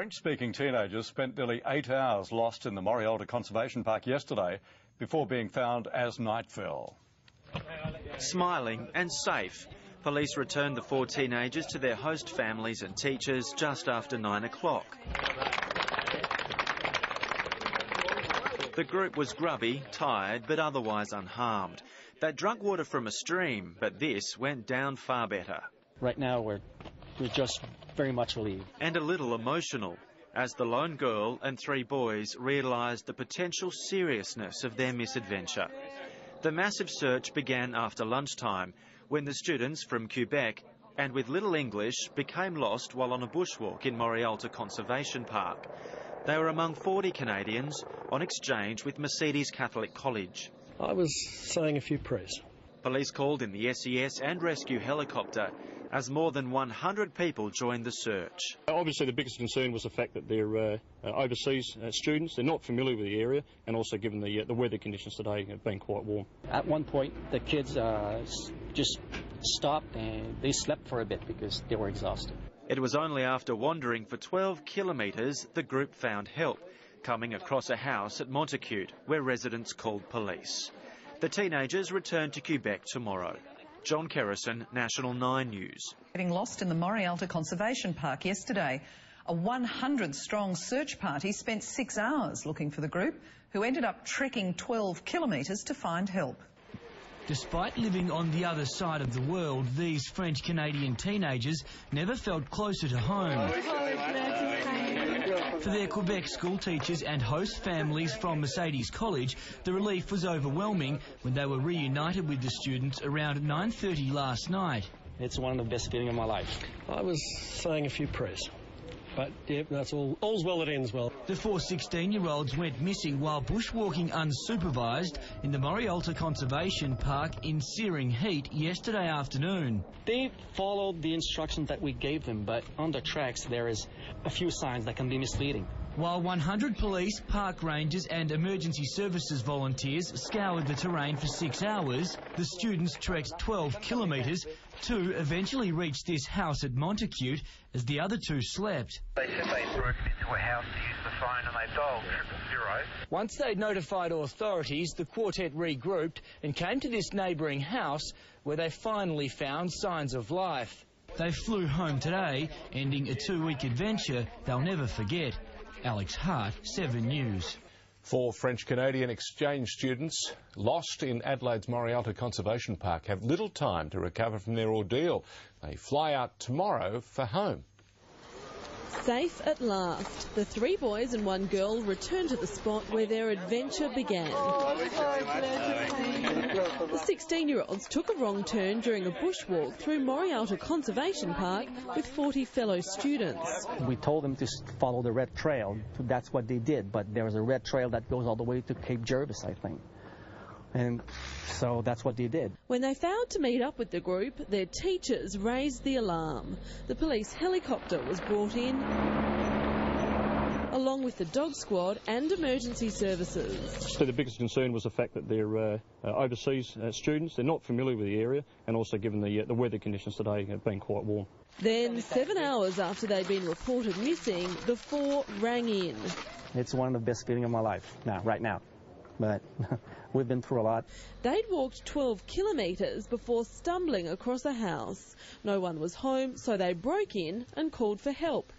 French-speaking teenagers spent nearly 8 hours lost in the Morialta Conservation Park yesterday before being found as night fell. Smiling and safe, police returned the 4 teenagers to their host families and teachers just after 9 o'clock. The group was grubby, tired, but otherwise unharmed. They drank water from a stream, but this went down far better. Right now, we're just very much relieved. And a little emotional, as the lone girl and 3 boys realised the potential seriousness of their misadventure. The massive search began after lunchtime, when the students from Quebec and with little English became lost while on a bushwalk in Morialta Conservation Park. They were among 40 Canadians on exchange with Mercedes Catholic College. I was saying a few prayers. Police called in the SES and rescue helicopter as more than 100 people joined the search. Obviously the biggest concern was the fact that they're overseas students. They're not familiar with the area, and also given the weather conditions today have been quite warm. At one point the kids just stopped and they slept for a bit because they were exhausted. It was only after wandering for 12 kilometres the group found help, coming across a house at Montacute where residents called police. The teenagers returned to Quebec tomorrow. John Kerrison, National 9 News. Getting lost in the Morialta Conservation Park yesterday. A 100-strong search party spent 6 hours looking for the group, who ended up trekking 12 kilometres to find help. Despite living on the other side of the world, these French-Canadian teenagers never felt closer to home. For their Quebec school teachers and host families from Mercedes College, the relief was overwhelming when they were reunited with the students around 9:30 last night. It's one of the best feelings of my life. I was saying a few prayers. But, yeah, that's all. All's well that ends well. The 4 16-year-olds went missing while bushwalking unsupervised in the Morialta Conservation Park in searing heat yesterday afternoon. They followed the instructions that we gave them, but on the tracks there is a few signs that can be misleading. While 100 police, park rangers and emergency services volunteers scoured the terrain for 6 hours, the students trekked 12 kilometres. 2 eventually reached this house at Montacute as the other 2 slept. They said they'd broken into a house to use the phone and they dialed 000. Once they'd notified authorities, the quartet regrouped and came to this neighbouring house where they finally found signs of life. They flew home today, ending a 2-week adventure they'll never forget. Alex Hart, 7 News. 4 French-Canadian exchange students lost in Adelaide's Morialta Conservation Park have little time to recover from their ordeal. They fly out tomorrow for home. Safe at last, the 3 boys and 1 girl returned to the spot where their adventure began. The 16-year-olds took a wrong turn during a bushwalk through Morialta Conservation Park with 40 fellow students. We told them to follow the red trail. That's what they did, but there was a red trail that goes all the way to Cape Jervis, I think. And so that's what they did. When they failed to meet up with the group, their teachers raised the alarm. The police helicopter was brought in, along with the dog squad and emergency services. So the biggest concern was the fact that they're overseas students. They're not familiar with the area, and also given the weather conditions today have been quite warm. Then, 7 hours after they'd been reported missing, the 4 rang in. It's one of the best feelings of my life, right now. But we've been through a lot. They'd walked 12 kilometres before stumbling across a house. No one was home, so they broke in and called for help.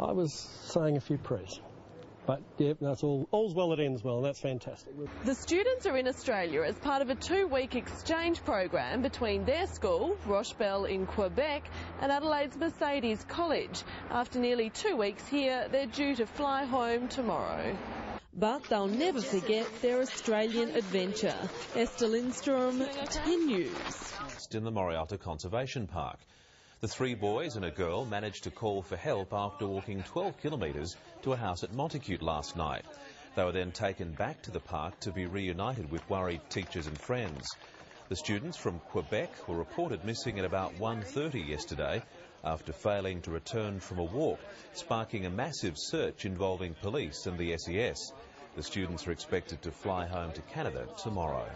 I was saying a few prayers. But, yeah, that's all. All's well that ends well, and that's fantastic. The students are in Australia as part of a 2-week exchange program between their school, Rochebelle in Quebec, and Adelaide's Mercedes College. After nearly 2 weeks here, they're due to fly home tomorrow. But they'll never forget their Australian adventure. Esther Lindstrom, 10 News. In the Morialta Conservation Park. The 3 boys and a girl managed to call for help after walking 12 kilometres to a house at Montacute last night. They were then taken back to the park to be reunited with worried teachers and friends. The students from Quebec were reported missing at about 1:30 yesterday after failing to return from a walk, sparking a massive search involving police and the SES. The students are expected to fly home to Canada tomorrow.